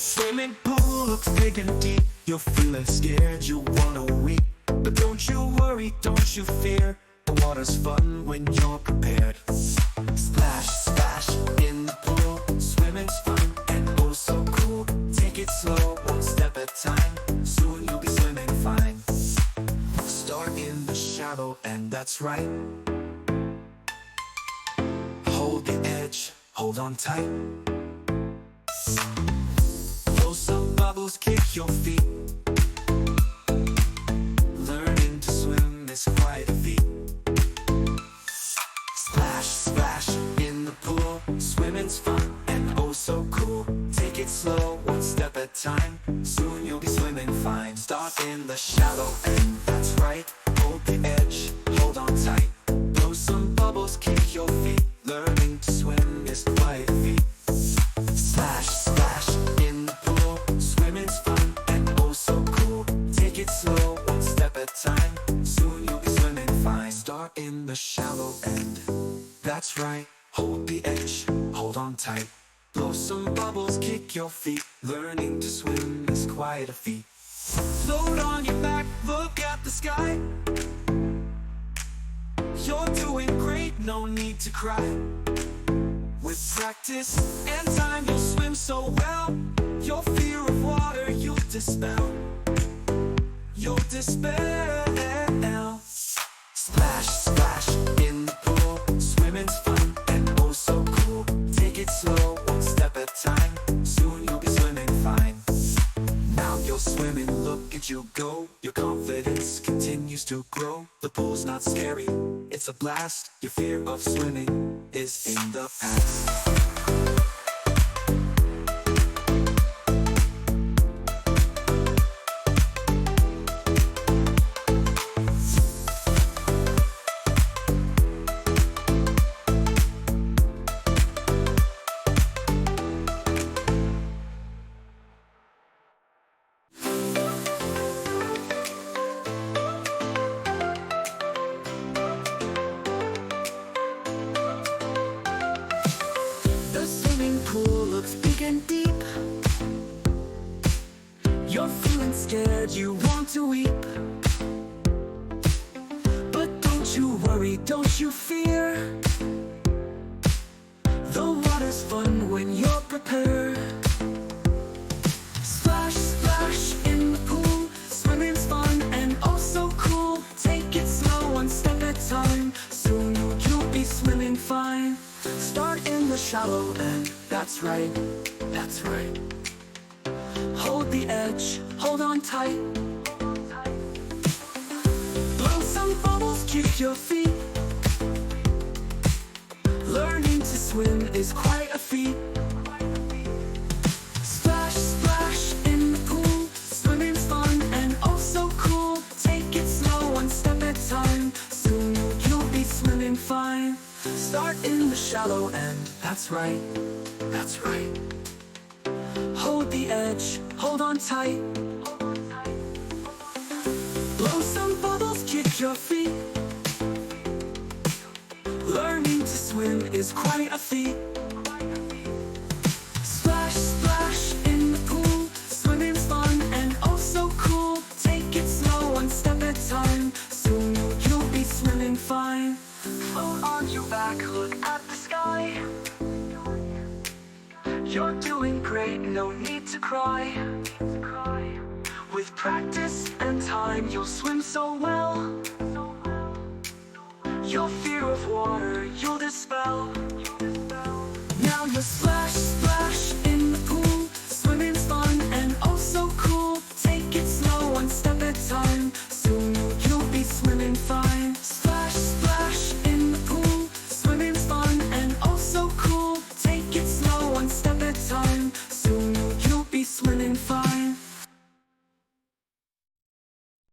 Swimming pool looks big and deep. You're feeling scared, you wanna weep. But don't you worry, don't you fear. The water's fun when you're prepared. Splash, splash in the pool. Swimming's fun and oh so cool. Take it slow, one step at a time. Soon you'll be swimming fine. Start in the shallow and that's right. Hold the edge, hold on tight. Blow some bubbles, kick your feet. Learning to swim is quite a feat. Splash, splash in the pool. Swimming's fun and oh so cool. Take it slow, one step at a time. Soon you'll be swimming fine. Start in the shallow and that's right. Hold the edge, hold on tight. Blow some bubbles, kick your feet. Learning to swim is quite a feat. Splash, splash in the pool. Swimming's fun and oh so cool. Take it slow, one step at a time. Soon you'll be swimming fine. Start in the shallow end. That's right. Hold the edge, hold on tight. Blow some bubbles, kick your feet. Learning to swim is quite a feat. Float on your back, look at the sky. You're doing great, no need to cry. With practice and time, you'll swim so well. Your fear of water, you'll dispel. You'll dispel. Splash, splash in the pool. Swimming's fun and oh so cool. Take it slow, one step at a time. Soon you'll be swimming fine. Now you're swimming, look at you go. Your confidence continues to grow. The pool's not scary, it's a blast. Your fear of swimming is in the past. Looks big and deep. You're feeling scared, you want to weep. But don't you worry, don't you fear. The water's fun when you're prepared. Splash, splash in the pool. Swimming's fun and oh so cool. Take it slow, one step at a time. Soon you'll be swimming fine. Start in the shallow end, that's right, that's right. Hold the edge, hold on tight. Blow some bubbles, kick your feet. Learning to swim is quite a feat. Splash, splash in the pool. Swimming's fun and oh so cool. Take it slow, one step at a time. Soon you'll be swimming fine. Start in the shallow end, that's right, that's right. Hold the edge, hold on tight. Blow some bubbles, kick your feet. Learning to swim is quite a feat. Splash, splash in the pool. Swimming's fun and oh so cool. Take it slow, one step at a time. Soon you'll be swimming fine. Float on your back, look at the sky. You're doing great, no need to cry. With practice and time, you'll swim so well. Your fear of water, you'll dispel. Now you're splash,